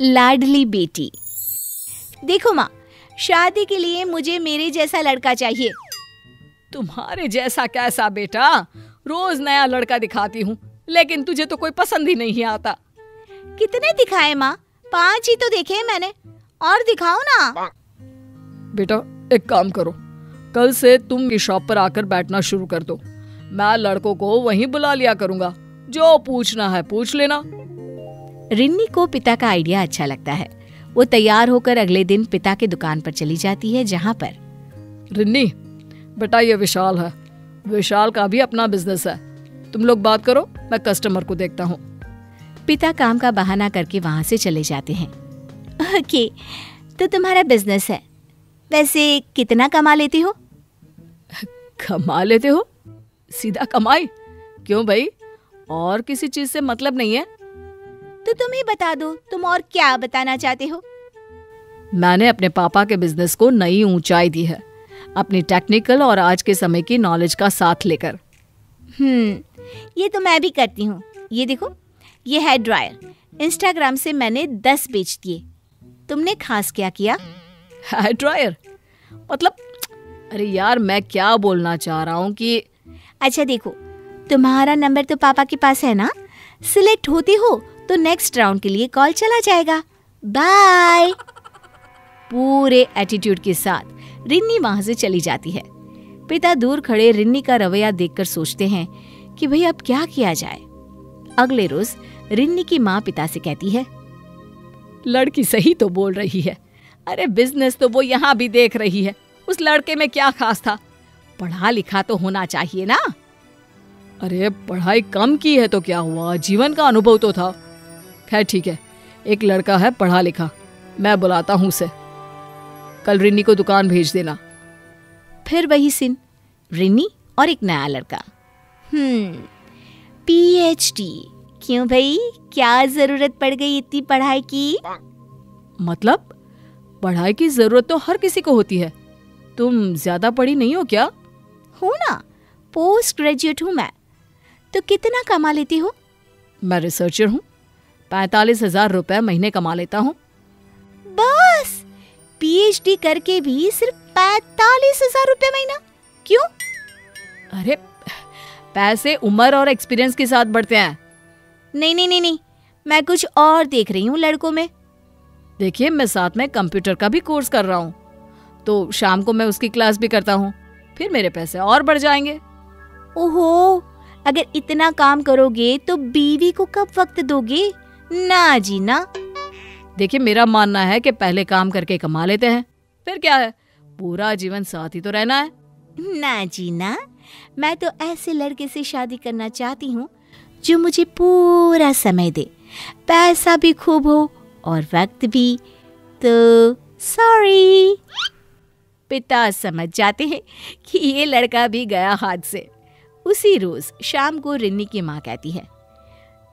लाडली बेटी। देखो माँ, शादी के लिए मुझे मेरे जैसा लड़का चाहिए। तुम्हारे जैसा कैसा बेटा? रोज नया लड़का दिखाती हूँ, लेकिन तुझे तो कोई पसंद ही नहीं आता। कितने दिखाए माँ? 5 ही तो देखे हैं मैंने, और दिखाओ ना। बेटा एक काम करो, कल से तुम की शॉप पर आकर बैठना शुरू कर दो। मैं लड़कों को वहीं बुला लिया करूंगा, जो पूछना है पूछ लेना। रिन्नी को पिता का आइडिया अच्छा लगता है। वो तैयार होकर अगले दिन पिता के दुकान पर चली जाती है, जहाँ पर रिन्नी बेटा ये विशाल है, विशाल का भी अपना बिजनेस है, तुम लोग बात करो, मैं कस्टमर को देखता हूँ। पिता काम का बहाना करके वहाँ से चले जाते हैं। ओके, तो तुम्हारा बिजनेस है, वैसे कितना कमा लेते हो? कमा लेते हो? सीधा कमाई? क्यों भाई, और किसी चीज से मतलब नहीं है? तो तुम ही बता दो, तुम और क्या बताना चाहते हो? मैंने अपने पापा के बिजनेस को नई ऊंचाई दी है, अपनी टेक्निकल और आज के समय की नॉलेज का साथ लेकर। ये तो मैं भी करती हूँ। ये देखो, ये हेयर ड्रायर इंस्टाग्राम से मैंने 10 बेच दिए। तुमने खास क्या किया? हेयर ड्रायर मतलब? अरे यार, मैं क्या बोलना चाह रहा हूँ कि अच्छा देखो, तुम्हारा नंबर तो पापा के पास है ना, सिलेक्ट होती हो तो नेक्स्ट राउंड के लिए कॉल चला जाएगा। बाय। पूरे एटीट्यूड के साथ रिन्नी वहां से चली जाती है। पिता दूर खड़े रिन्नी का रवैया देखकर सोचते हैं कि भाई अब क्या किया जाए। अगले रोज रिन्नी की माँ पिता से कहती है, लड़की सही तो बोल रही है। अरे बिजनेस तो वो यहाँ भी देख रही है, उस लड़के में क्या खास था? पढ़ा लिखा तो होना चाहिए ना। अरे पढ़ाई कम की है तो क्या हुआ, जीवन का अनुभव तो था। खैर ठीक है, एक लड़का है पढ़ा लिखा, मैं बुलाता हूँ उसे। कल रिन्नी को दुकान भेज देना। फिर वही सीन, रिन्नी और एक नया लड़का। PhD। क्यों भाई, क्या जरूरत पड़ गई इतनी पढ़ाई की? मतलब पढ़ाई की जरूरत तो हर किसी को होती है। तुम ज्यादा पढ़ी नहीं हो क्या? हूँ ना, पोस्ट ग्रेजुएट हूँ मैं। तो कितना कमा लेती हो? मैं रिसर्चर हूँ, 45,000 रुपए महीने कमा लेता हूँ। बस PhD करके भी सिर्फ 45,000 रुपए महीना? क्यों? अरे पैसे उम्र और एक्सपीरियंस के साथ बढ़ते हैं। नहीं, मैं कुछ और देख रही हूँ लड़कों में। देखिए, मैं साथ में कंप्यूटर का भी कोर्स कर रहा हूँ, तो शाम को मैं उसकी क्लास भी करता हूँ, फिर मेरे पैसे और बढ़ जाएंगे। ओहो, अगर इतना काम करोगे तो बीवी को कब वक्त दोगे? ना जी ना। देखिए, मेरा मानना है कि पहले काम करके कमा लेते हैं, फिर क्या है, पूरा जीवन साथ ही तो रहना है। ना जी ना, मैं तो ऐसे लड़के से शादी करना चाहती हूँ जो मुझे पूरा समय दे, पैसा भी खूब हो और वक्त भी। तो सॉरी। पिता समझ जाते हैं कि ये लड़का भी गया हाथ से। उसी रोज शाम को रिन्नी की माँ कहती है,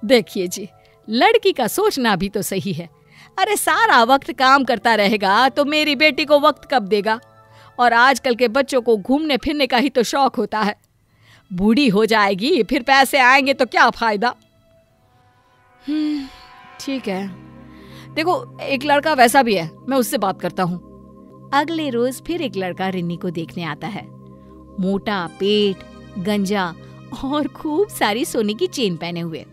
देखिए जी, लड़की का सोचना भी तो सही है। अरे सारा वक्त काम करता रहेगा तो मेरी बेटी को वक्त कब देगा? और आजकल के बच्चों को घूमने फिरने का ही तो शौक होता है। बूढ़ी हो जाएगी, फिर पैसे आएंगे तो क्या फायदा? ठीक है, देखो एक लड़का वैसा भी है, मैं उससे बात करता हूँ। अगले रोज फिर एक लड़का रिन्नी को देखने आता है। मोटा पेट, गंजा और खूब सारी सोने की चेन पहने हुए।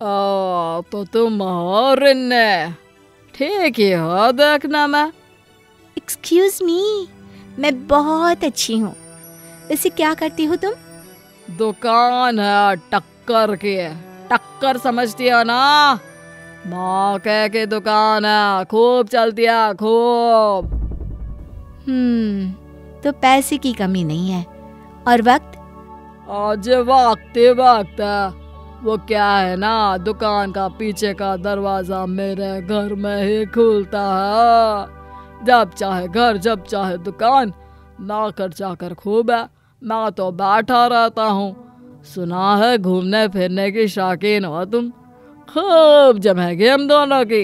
तो तुम हो रिन्नी? ठीक ही हो, देखना मैं। एक्सक्यूज मी, मैं बहुत अच्छी हूँ। वैसे क्या करती हो तुम? दुकान है टक्कर की, टक्कर समझती हो ना? मौके की दुकान है, खूब चलती है, खूब। तो पैसे की कमी नहीं है। और वक्त? आज वक्त ही वक्त है। वो क्या है ना, दुकान का पीछे का दरवाजा मेरे घर में ही खुलता है। जब चाहे घर, जब चाहे दुकान, नौकर चाकर खूब है, मैं तो बैठा रहता हूँ। सुना है घूमने फिरने की शौकीन हो तुम, खूब जमेगी हम दोनों की।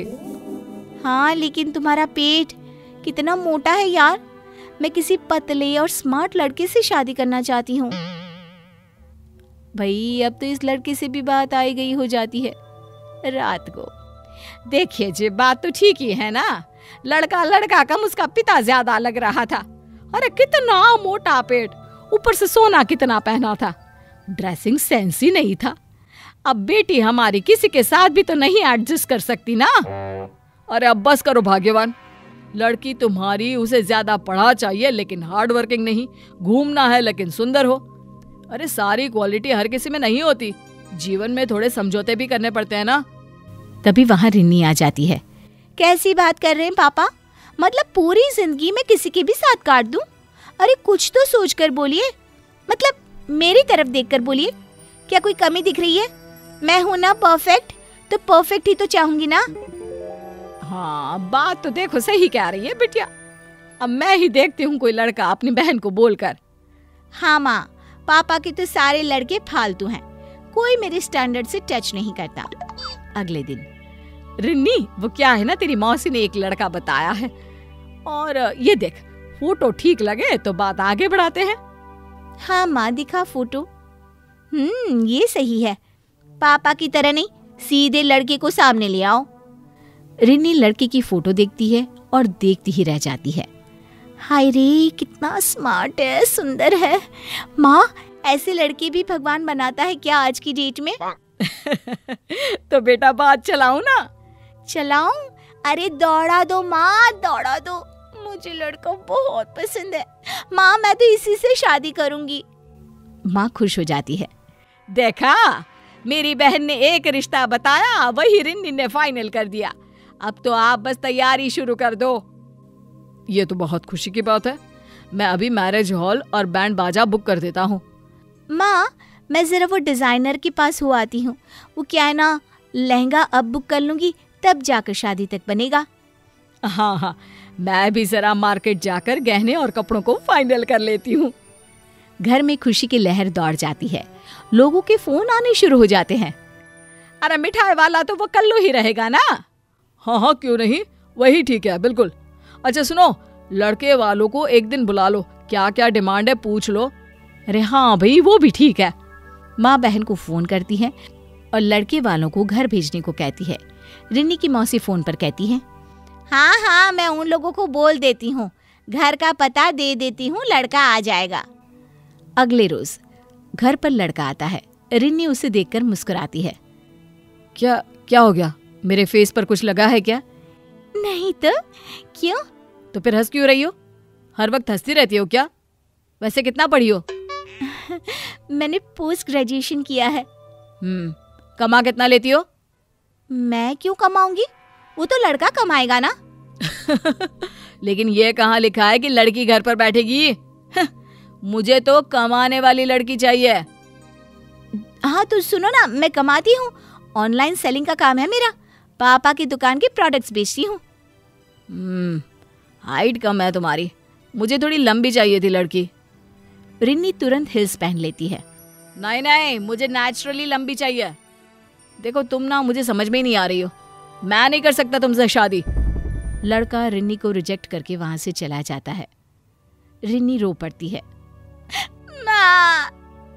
हाँ, लेकिन तुम्हारा पेट कितना मोटा है यार। मैं किसी पतले और स्मार्ट लड़के से शादी करना चाहती हूँ। भाई अब तो इस लड़के से भी बात आई गई हो जाती है। रात को देखिए जी, बात तो ठीक ही है ना। लड़का लड़का कम, उसका पिता ज्यादा लग रहा था। अरे कितना मोटा पेट, ऊपर से सोना कितना पहना था, ड्रेसिंग सेंस ही नहीं था। अब बेटी हमारी किसी के साथ भी तो नहीं एडजस्ट कर सकती ना। अरे अब बस करो भाग्यवान, लड़की तुम्हारी उसे ज्यादा पढ़ा चाहिए लेकिन हार्ड वर्किंग नहीं, घूमना है लेकिन सुंदर हो। अरे सारी क्वालिटी हर किसी में नहीं होती, जीवन में थोड़े समझौते भी करने पड़ते हैं ना। तभी वहां रिन्नी आ जाती है। कैसी बात कर रहे हैं पापा? मतलब पूरी जिंदगी में किसी के भी साथ काट दूं? अरे कुछ तो सोच कर बोलिए, मतलब मेरी तरफ देखकर बोलिए। क्या कोई कमी दिख रही है? मैं हूं ना परफेक्ट, तो परफेक्ट ही तो चाहूंगी ना। हाँ, बात तो देखो सही कह रही है बिटिया। अब मैं ही देखती हूँ कोई लड़का अपनी बहन को बोलकर। हाँ माँ, पापा के तो सारे लड़के फालतू हैं, कोई मेरे स्टैंडर्ड से टच नहीं करता। अगले दिन, रिन्नी वो क्या है ना, तेरी मौसी ने एक लड़का बताया है, और ये देख, फोटो ठीक लगे तो बात आगे बढ़ाते हैं। हाँ माँ, दिखा फोटो। ये सही है। पापा की तरह नहीं, सीधे लड़के को सामने ले आओ। रिन्नी लड़के की फोटो देखती है और देखती ही रह जाती है। हाय रे, कितना स्मार्ट है, सुंदर है। माँ, ऐसे लड़के भी भगवान बनाता है क्या आज की डेट में? तो बेटा बात चलाऊं ना? चलाऊं? अरे दौड़ा दो माँ, दौड़ा दो। मुझे लड़का बहुत पसंद है माँ, मैं तो इसी से शादी करूंगी। माँ खुश हो जाती है। देखा, मेरी बहन ने एक रिश्ता बताया, वही रिन्नी ने फाइनल कर दिया। अब तो आप बस तैयारी शुरू कर दो। ये तो बहुत खुशी की बात है। मैं अभी मैरिज हॉल और बैंड बाजा बुक कर देता हूँ। माँ, मैं जरा वो डिजाइनर के पास हो आती हूँ। वो क्या है ना, लहंगा अब बुक कर लूंगी, तब जाकर शादी तक बनेगा। हाँ हाँ, मैं भी जरा मार्केट जाकर गहने और कपड़ों को फाइनल कर लेती हूँ। घर में खुशी की लहर दौड़ जाती है। लोगों के फोन आने शुरू हो जाते हैं। अरे मिठाई वाला तो वो कल्लू ही रहेगा ना? हाँ हाँ, क्यों नहीं, वही ठीक है, बिल्कुल। अच्छा सुनो, लड़के वालों को एक दिन बुला लो, क्या क्या डिमांड है पूछ लो। अरे हाँ भाई, वो भी ठीक है। माँ बहन को फोन करती है और लड़के वालों को घर भेजने को कहती है। रिन्नी की मौसी फोन पर कहती है, हाँ हाँ, मैं उन लोगों को बोल देती हूँ, घर का पता दे देती हूँ, लड़का आ जाएगा। अगले रोज घर पर लड़का आता है। रिन्नी उसे देखकर मुस्कुराती है। क्या क्या हो गया, मेरे फेस पर कुछ लगा है क्या? नहीं तो क्यों? तो फिर हंस क्यों रही हो? हर वक्त हंसती रहती हो क्या? वैसे कितना पढ़ी हो? मैंने पोस्ट ग्रेजुएशन किया है। कमा कितना लेती हो? मैं क्यों कमाऊंगी, वो तो लड़का कमाएगा ना। लेकिन ये कहाँ लिखा है कि लड़की घर पर बैठेगी? मुझे तो कमाने वाली लड़की चाहिए। हाँ तो सुनो ना, मैं कमाती हूँ, ऑनलाइन सेलिंग का काम है मेरा, पापा की दुकान के प्रोडक्ट्स बेचती हूँ। हाइट कम है तुम्हारी, मुझे थोड़ी लंबी चाहिए थी लड़की। रिन्नी तुरंत हिल्स पहन लेती है। नहीं नहीं, मुझे नेचुरली लंबी चाहिए। देखो तुम ना मुझे समझ में ही नहीं आ रही हो, मैं नहीं कर सकता तुमसे शादी। लड़का रिन्नी को रिजेक्ट करके वहां से चला जाता है। रिन्नी रो पड़ती है। माँ,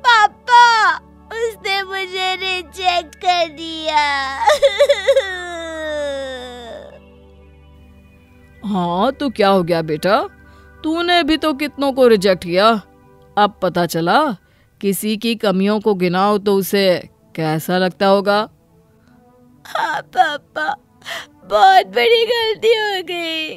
पापा, उसने मुझे रिजेक्ट कर दिया। हाँ तो क्या हो गया बेटा, तूने भी तो कितनों को रिजेक्ट किया। अब पता चला, किसी की कमियों को गिनाओ तो उसे कैसा लगता होगा। हाँ पापा, बहुत बड़ी गलती हो गई।